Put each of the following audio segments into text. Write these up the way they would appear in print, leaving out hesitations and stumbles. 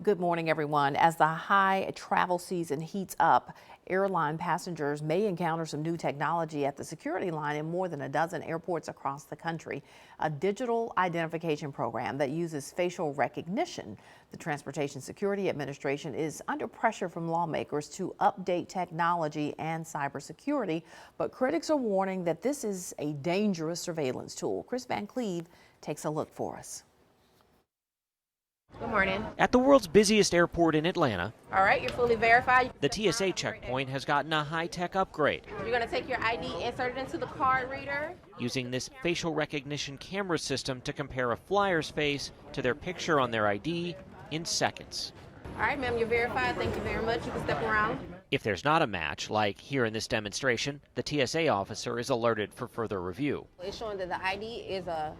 Good morning, everyone. As the high travel season heats up, airline passengers may encounter some new technology at the security line in more than a dozen airports across the country. A digital identification program that uses facial recognition. The Transportation Security Administration is under pressure from lawmakers to update technology and cybersecurity, but critics are warning that this is a dangerous surveillance tool. Chris Van Cleve takes a look for us. Good morning. At the world's busiest airport in Atlanta, All right, you're fully verified. the TSA checkpoint has gotten a high-tech upgrade. You're going to take your ID, insert it into the card reader. Using this facial recognition camera system to compare a flyer's face to their picture on their ID in seconds. All right, ma'am, you're verified. Thank you very much. You can step around. If there's not a match, like here in this demonstration, the TSA officer is alerted for further review. It's showing that the ID is a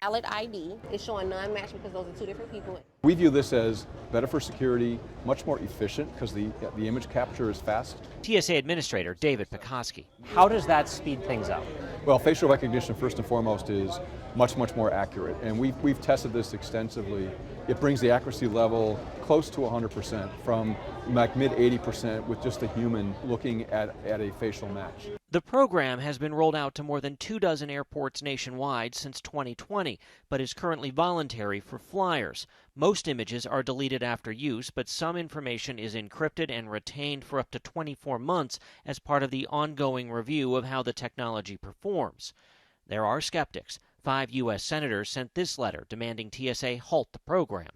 valid ID. It's showing non-match because those are two different people. We view this as better for security, much more efficient because the image capture is fast. TSA Administrator David Pekoski. How does that speed things up? Well, facial recognition first and foremost is much more accurate, and we've tested this extensively. It brings the accuracy level close to 100% from like mid 80% with just a human looking at a facial match. The program has been rolled out to more than 24 airports nationwide since 2020, but is currently voluntary for flyers. Most images are deleted after use, but some information is encrypted and retained for up to 24 months as part of the ongoing review of how the technology performs. There are skeptics. 5 U.S. senators sent this letter demanding TSA halt the program.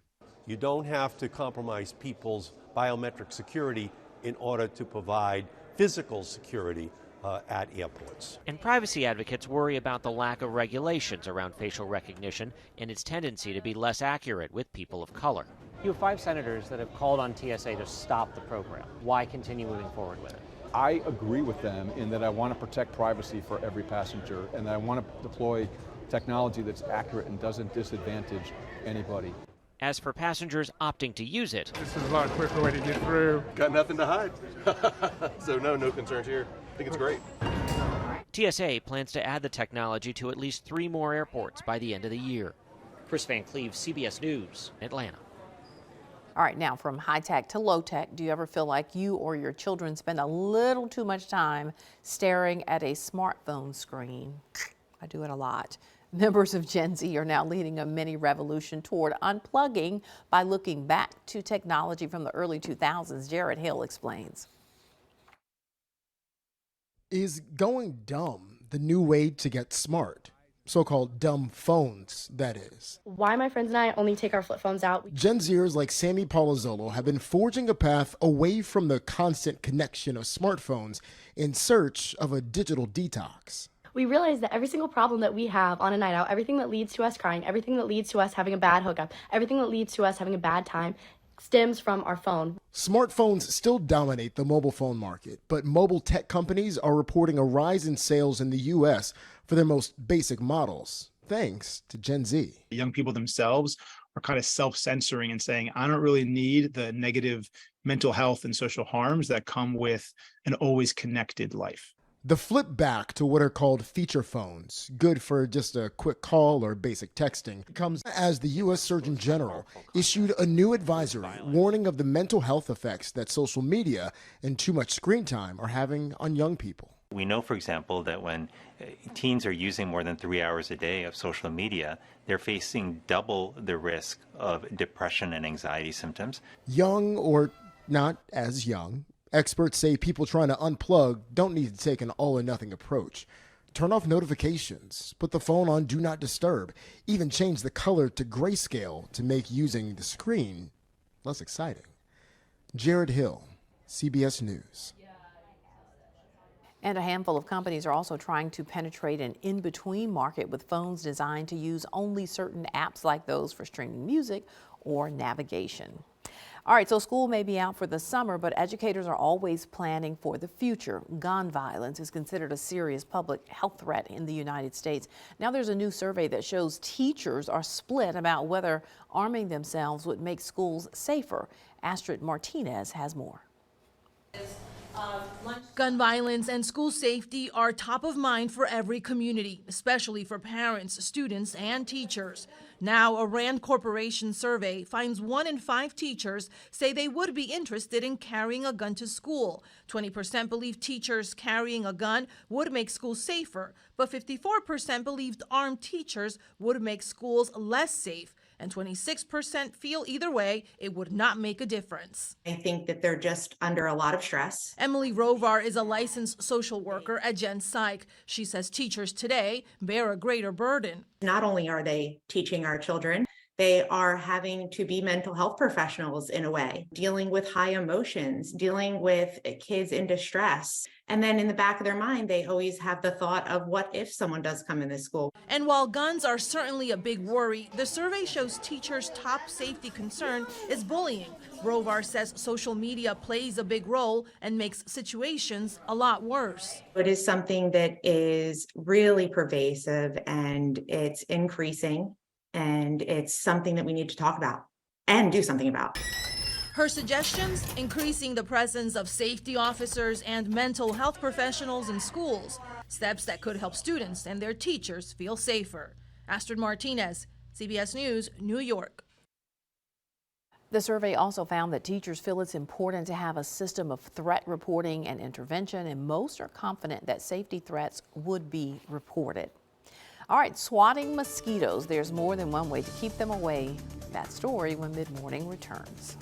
You don't have to compromise people's biometric security in order to provide physical security at airports. And privacy advocates worry about the lack of regulations around facial recognition and its tendency to be less accurate with people of color. You have 5 senators that have called on TSA to stop the program. Why continue moving forward with it? I agree with them in that I want to protect privacy for every passenger, and I want to deploy technology that's accurate and doesn't disadvantage anybody. As for passengers opting to use it, this is a lot quicker way to get through. Got nothing to hide. So no concerns here. I think it's great. TSA plans to add the technology to at least 3 more airports by the end of the year. Chris Van Cleve, CBS News, Atlanta. All right, now from high tech to low tech, do you ever feel like you or your children spend a little too much time staring at a smartphone screen? I do it a lot. Members of Gen Z are now leading a mini revolution toward unplugging by looking back to technology from the early 2000s. Jared Hill explains. Is going dumb the new way to get smart? So-called dumb phones, that is. Why my friends and I only take our flip phones out. Gen Zers like Sammy Palazzolo have been forging a path away from the constant connection of smartphones in search of a digital detox. We realize that every single problem that we have on a night out, everything that leads to us crying, everything that leads to us having a bad hookup, everything that leads to us having a bad time stems from our phone. Smartphones still dominate the mobile phone market, but mobile tech companies are reporting a rise in sales in the U.S. for their most basic models, thanks to Gen Z. Young people themselves are kind of self-censoring and saying, I don't really need the negative mental health and social harms that come with an always connected life. The flip back to what are called feature phones, good for just a quick call or basic texting, comes as the U.S. Surgeon General issued a new advisory warning of the mental health effects that social media and too much screen time are having on young people. We know, for example, that when teens are using more than 3 hours a day of social media, they're facing double the risk of depression and anxiety symptoms. Young or not as young, experts say people trying to unplug don't need to take an all-or-nothing approach. Turn off notifications, put the phone on Do Not Disturb, even change the color to grayscale to make using the screen less exciting. Jared Hill, CBS News. And a handful of companies are also trying to penetrate an in-between market with phones designed to use only certain apps like those for streaming music or navigation. All right, so school may be out for the summer, but educators are always planning for the future. Gun violence is considered a serious public health threat in the United States. Now there's a new survey that shows teachers are split about whether arming themselves would make schools safer. Astrid Martinez has more. Gun violence and school safety are top of mind for every community, especially for parents, students, and teachers. Now, a Rand Corporation survey finds 1 in 5 teachers say they would be interested in carrying a gun to school. 20% believe teachers carrying a gun would make schools safer, but 54% believed armed teachers would make schools less safe. And 26% feel either way, it would not make a difference. I think that they're just under a lot of stress. Emily Rovar is a licensed social worker at Gen Psych. She says teachers today bear a greater burden. Not only are they teaching our children, they are having to be mental health professionals in a way, dealing with high emotions, dealing with kids in distress. And then in the back of their mind, they always have the thought of what if someone does come in this school. And while guns are certainly a big worry, the survey shows teachers' top safety concern is bullying. Rovar says social media plays a big role and makes situations a lot worse. It is something that is really pervasive and it's increasing. And it's something that we need to talk about and do something about. Her suggestions: increasing the presence of safety officers and mental health professionals in schools, steps that could help students and their teachers feel safer. Astrid Martinez, CBS News, New York. The survey also found that teachers feel it's important to have a system of threat reporting and intervention, and most are confident that safety threats would be reported. All right, swatting mosquitoes. There's more than one way to keep them away. That story when Mid-Morning returns.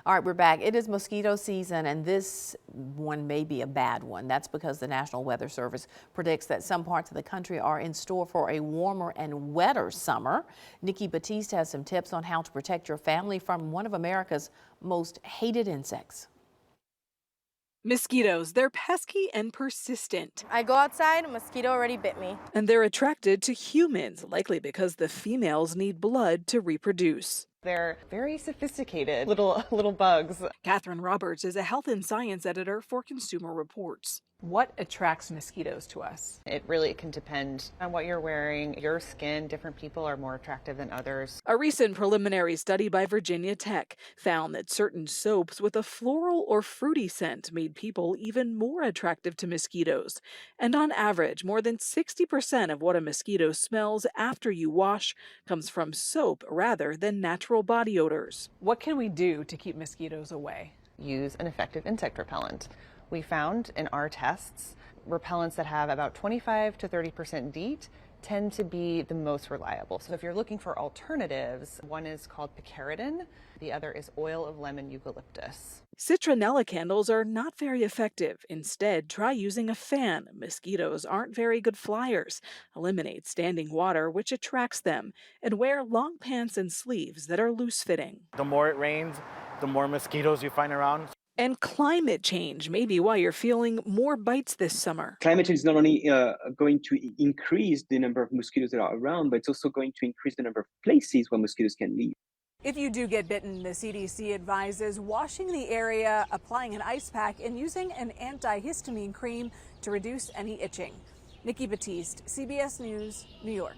All right, we're back. It is mosquito season, and this one may be a bad one. That's because the National Weather Service predicts that some parts of the country are in store for a warmer and wetter summer. Nikki Batiste has some tips on how to protect your family from one of America's most hated insects. Mosquitoes, they're pesky and persistent. I go outside, a mosquito already bit me. And they're attracted to humans, likely because the females need blood to reproduce. They're very sophisticated little bugs. Catherine Roberts is a health and science editor for Consumer Reports. What attracts mosquitoes to us? It really can depend on what you're wearing, your skin. Different people are more attractive than others. A recent preliminary study by Virginia Tech found that certain soaps with a floral or fruity scent made people even more attractive to mosquitoes. And on average, more than 60% of what a mosquito smells after you wash comes from soap rather than natural body odors. What can we do to keep mosquitoes away? Use an effective insect repellent. We found in our tests, repellents that have about 25 to 30% DEET tend to be the most reliable. So if you're looking for alternatives, one is called picaridin, the other is oil of lemon eucalyptus. Citronella candles are not very effective. Instead, try using a fan. Mosquitoes aren't very good flyers. Eliminate standing water, which attracts them, and wear long pants and sleeves that are loose-fitting. The more it rains, the more mosquitoes you find around. And climate change may be why you're feeling more bites this summer. Climate change is not only going to increase the number of mosquitoes that are around, but it's also going to increase the number of places where mosquitoes can live. If you do get bitten, the CDC advises washing the area, applying an ice pack, and using an antihistamine cream to reduce any itching. Nikki Batiste, CBS News, New York.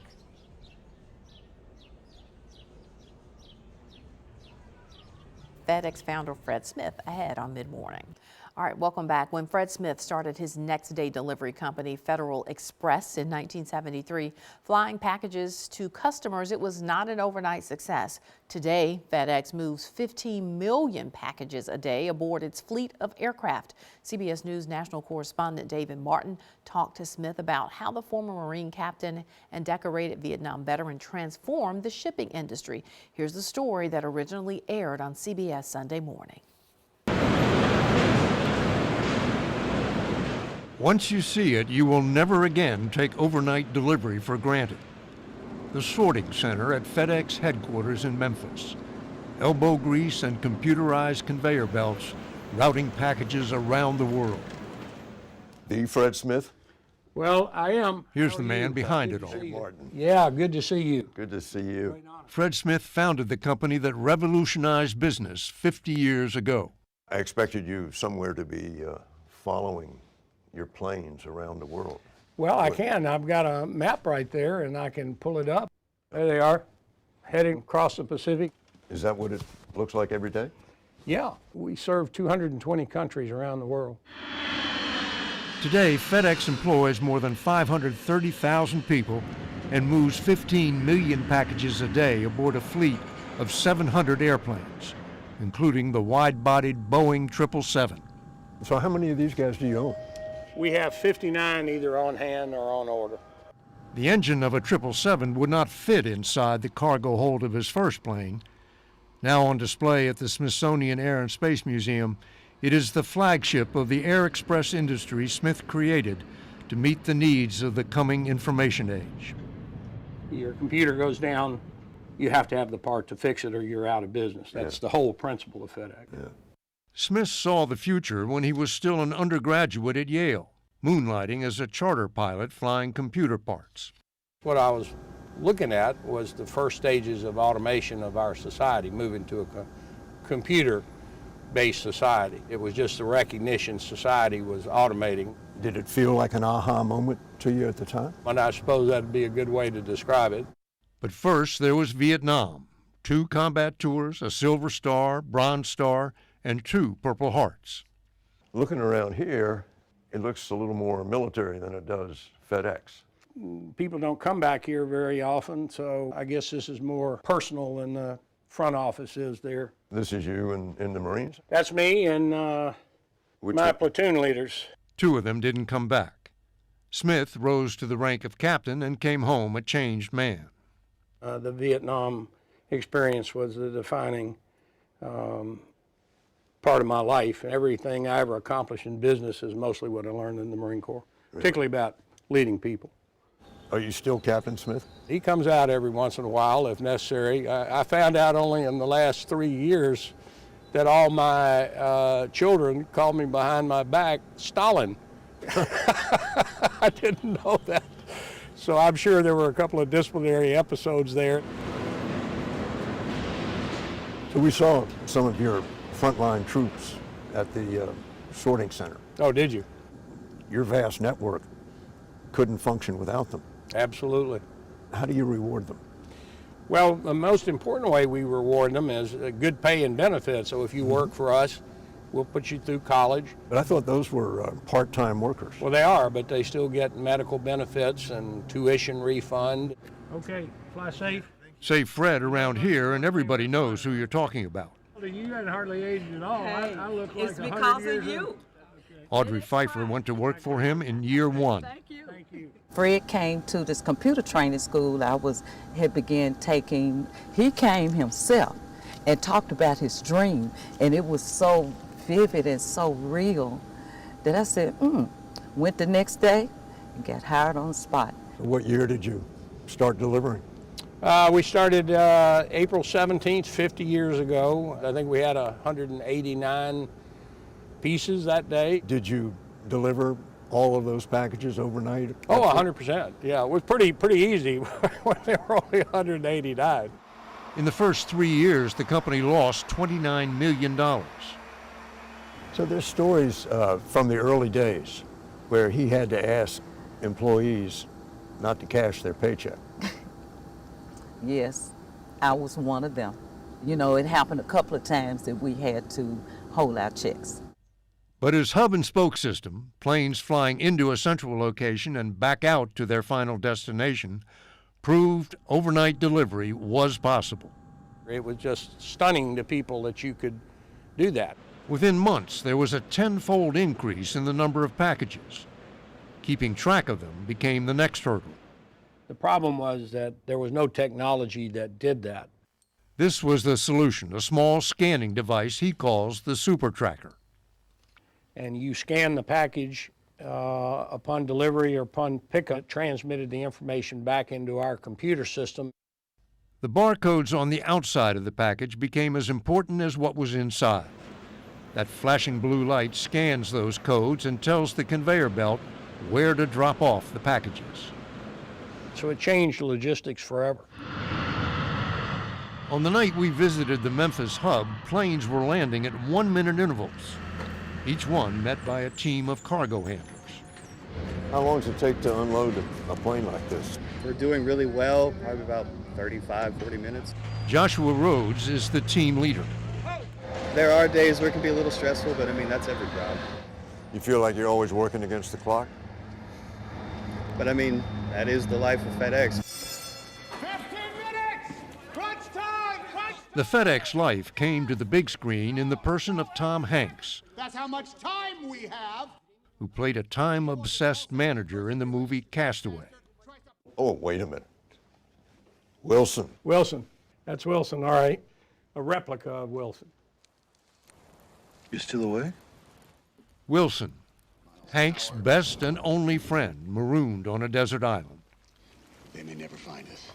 FedEx founder Fred Smith ahead on Mid-Morning. All right, welcome back. When Fred Smith started his next-day delivery company, Federal Express, in 1973, flying packages to customers, it was not an overnight success. Today, FedEx moves 15 million packages a day aboard its fleet of aircraft. CBS News national correspondent David Martin talked to Smith about how the former Marine captain and decorated Vietnam veteran transformed the shipping industry. Here's the story that originally aired on CBS Sunday Morning. Once you see it, you will never again take overnight delivery for granted. The sorting center at FedEx headquarters in Memphis. Elbow grease and computerized conveyor belts routing packages around the world. The Fred Smith? Well, I am. Here's the man behind it all. Martin. Yeah, good to see you. Good to see you. Fred Smith founded the company that revolutionized business 50 years ago. I expected you somewhere to be following your planes around the world. Well, I can. I've got a map right there, and I can pull it up. There they are, heading across the Pacific. Is that what it looks like every day? Yeah, we serve 220 countries around the world. Today, FedEx employs more than 530,000 people and moves 15 million packages a day aboard a fleet of 700 airplanes, including the wide-bodied Boeing 777. So how many of these guys do you own? We have 59 either on hand or on order. The engine of a 777 would not fit inside the cargo hold of his first plane. Now on display at the Smithsonian Air and Space Museum, it is the flagship of the Air Express industry Smith created to meet the needs of the coming information age. Your computer goes down, you have to have the part to fix it or you're out of business. That's the whole principle of FedEx. Smith saw the future when he was still an undergraduate at Yale, moonlighting as a charter pilot flying computer parts. What I was looking at was the first stages of automation of our society, moving to a computer-based society. It was just the recognition society was automating. Did it feel like an aha moment to you at the time? And I suppose that'd be a good way to describe it. But first there was Vietnam, 2 combat tours, a Silver Star, Bronze Star, and 2 Purple Hearts. Looking around here, it looks a little more military than it does FedEx. People don't come back here very often, so I guess this is more personal than the front office is there. This is you in the Marines? That's me and my platoon leaders. 2 of them didn't come back. Smith rose to the rank of captain and came home a changed man. The Vietnam experience was the defining part of my life. Everything I ever accomplished in business is mostly what I learned in the Marine Corps, particularly about leading people. Are you still Captain Smith? He comes out every once in a while if necessary. I found out only in the last 3 years that all my children called me behind my back Stalin. I didn't know that. So I'm sure there were a couple of disciplinary episodes there. So we saw some of your frontline troops at the sorting center. Oh, did you? Your vast network couldn't function without them. Absolutely. How do you reward them? Well, the most important way we reward them is good pay and benefits. So if you work for us, we'll put you through college. But I thought those were part-time workers. Well, they are, but they still get medical benefits and tuition refund. Okay, fly safe. Say Fred around here and everybody knows who you're talking about. You hadn't hardly aged at all. Hey, I look it's like 100 because years of you. Audrey Pfeiffer went to work for him in year 1. Thank you. Thank you. Fred came to this computer training school had began taking. He came himself and talked about his dream, and it was so vivid and so real that I said, went the next day and got hired on the spot. What year did you start delivering? We started April 17th, 50 years ago. I think we had 189 pieces that day. Did you deliver all of those packages overnight? Oh, 100%. Yeah, it was pretty easy when there were only 189. In the first 3 years, the company lost $29 million. So there's stories from the early days where he had to ask employees not to cash their paycheck. Yes, I was one of them. You know, it happened a couple of times that we had to hold our checks. But his hub and spoke system, planes flying into a central location and back out to their final destination, proved overnight delivery was possible. It was just stunning to people that you could do that. Within months, there was a 10-fold increase in the number of packages. Keeping track of them became the next hurdle. The problem was that there was no technology that did that. This was the solution, a small scanning device he calls the Super Tracker. And you scan the package upon delivery or upon pickup, transmitted the information back into our computer system. The barcodes on the outside of the package became as important as what was inside. That flashing blue light scans those codes and tells the conveyor belt where to drop off the packages. So it changed logistics forever. On the night we visited the Memphis hub, planes were landing at 1-minute intervals, each one met by a team of cargo handlers. How long does it take to unload a plane like this? We're doing really well, probably about 35, 40 minutes. Joshua Rhodes is the team leader. There are days where it can be a little stressful, but I mean, that's every job. You feel like you're always working against the clock? But I mean, that is the life of FedEx. The FedEx life came to the big screen in the person of Tom Hanks, That's how much time we have. who played a time-obsessed manager in the movie Castaway. Oh, wait a minute. Wilson. Wilson. That's Wilson, all right. A replica of Wilson. You still away? Wilson, Hank's best and only friend, marooned on a desert island. They may never find us.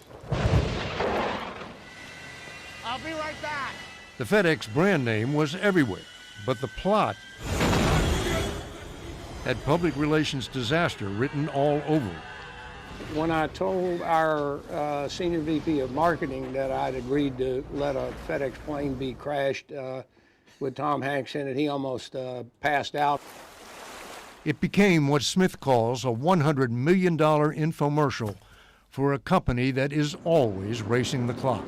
I'll be right back. The FedEx brand name was everywhere, but the plot had public relations disaster written all over it. When I told our senior VP of marketing that I'd agreed to let a FedEx plane be crashed with Tom Hanks in it, he almost passed out. It became what Smith calls a $100 million infomercial for a company that is always racing the clock.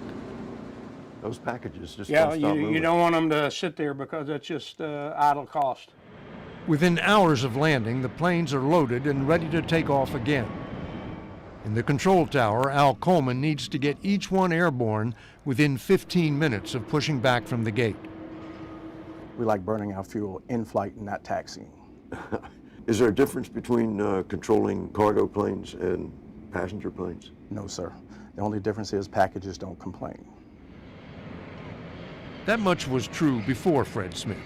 Those packages just Yeah, don't stop moving. you don't want them to sit there because that's just idle cost. Within hours of landing, the planes are loaded and ready to take off again. In the control tower, Al Coleman needs to get each one airborne within 15 minutes of pushing back from the gate. We like burning our fuel in flight and not taxiing. Is there a difference between controlling cargo planes and passenger planes? No, sir. The only difference is packages don't complain. That much was true before Fred Smith.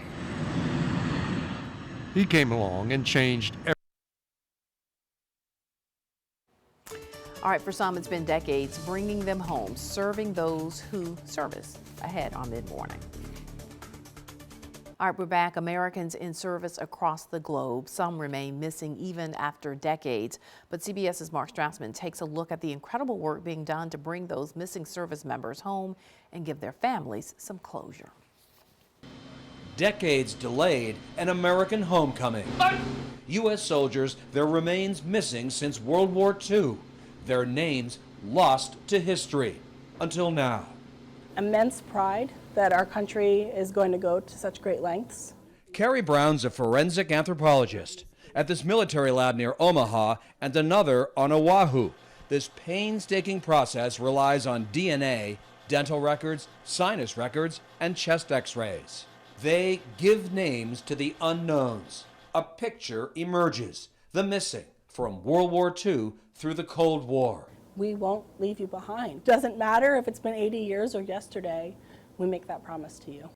He came along and changed everything. All right, for some, it's been decades bringing them home, serving those who service. Ahead on Mid-Morning. All right, we're back. Americans in service across the globe. Some remain missing even after decades. But CBS's Mark Strassman takes a look at the incredible work being done to bring those missing service members home and give their families some closure. Decades delayed, an American homecoming. U.S. soldiers, their remains missing since World War II. Their names lost to history. Until now. Immense pride that our country is going to go to such great lengths. Carrie Brown's a forensic anthropologist at this military lab near Omaha and another on Oahu. This painstaking process relies on DNA, dental records, sinus records, and chest x-rays. They give names to the unknowns. A picture emerges, the missing, from World War II through the Cold War. We won't leave you behind. Doesn't matter if it's been 80 years or yesterday, we make that promise to you.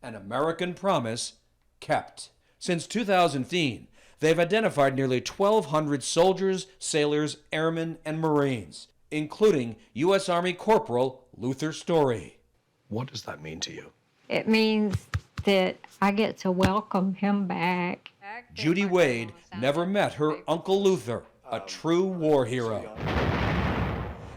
An American promise kept. Since 2015, they've identified nearly 1,200 soldiers, sailors, airmen, and Marines, including U.S. Army Corporal Luther Story. What does that mean to you? It means that I get to welcome him back. Judy Wade never met her Uncle Luther, a true war hero.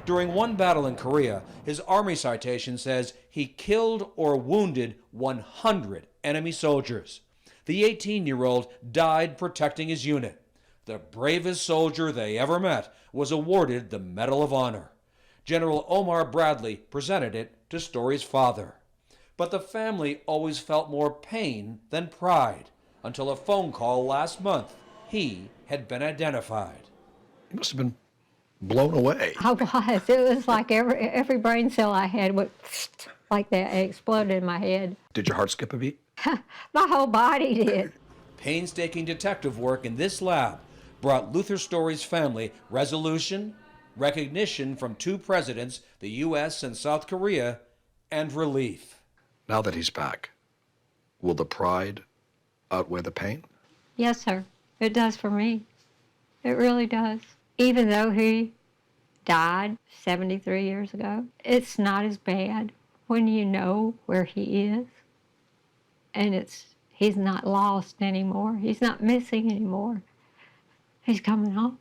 During one battle in Korea, his Army citation says he killed or wounded 100 enemy soldiers. The 18-year-old died protecting his unit. The bravest soldier they ever met was awarded the Medal of Honor. General Omar Bradley presented it to Story's father. But the family always felt more pain than pride, until a phone call last month. He had been identified. You must have been blown away. I was. It was like every brain cell I had went like that. It exploded in my head. Did your heart skip a beat? My whole body did. Painstaking detective work in this lab brought Luther Story's family resolution, recognition from two presidents, the U.S. and South Korea, and relief. Now that he's back, will the pride outweigh the pain? Yes, sir. It does for me. It really does. Even though he died 73 years ago, it's not as bad when you know where he is. And he's not lost anymore. He's not missing anymore. He's coming home.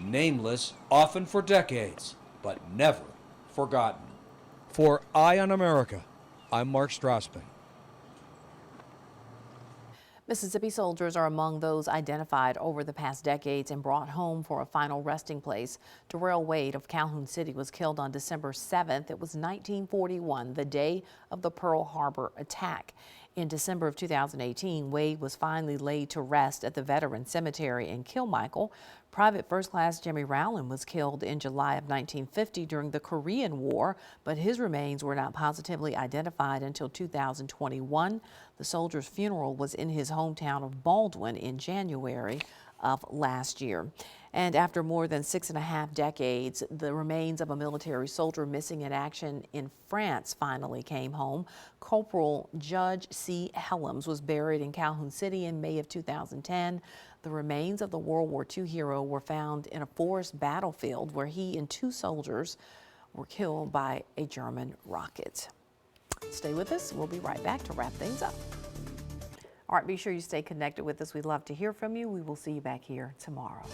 Nameless, often for decades, but never forgotten. For Eye on America, I'm Mark Strassman. Mississippi soldiers are among those identified over the past decades and brought home for a final resting place. Darrell Wade of Calhoun City was killed on December 7th. It was 1941, the day of the Pearl Harbor attack. In December of 2018, Wade was finally laid to rest at the Veteran Cemetery in Kilmichael. Private First Class Jimmy Rowland was killed in July of 1950 during the Korean War, but his remains were not positively identified until 2021. The soldier's funeral was in his hometown of Baldwin in January of last year. And after more than 6.5 decades, the remains of a military soldier missing in action in France finally came home. Corporal Judge C. Helms was buried in Calhoun City in May of 2010. The remains of the World War II hero were found in a forest battlefield where he and 2 soldiers were killed by a German rocket. Stay with us. We'll be right back to wrap things up. All right, be sure you stay connected with us. We'd love to hear from you. We will see you back here tomorrow.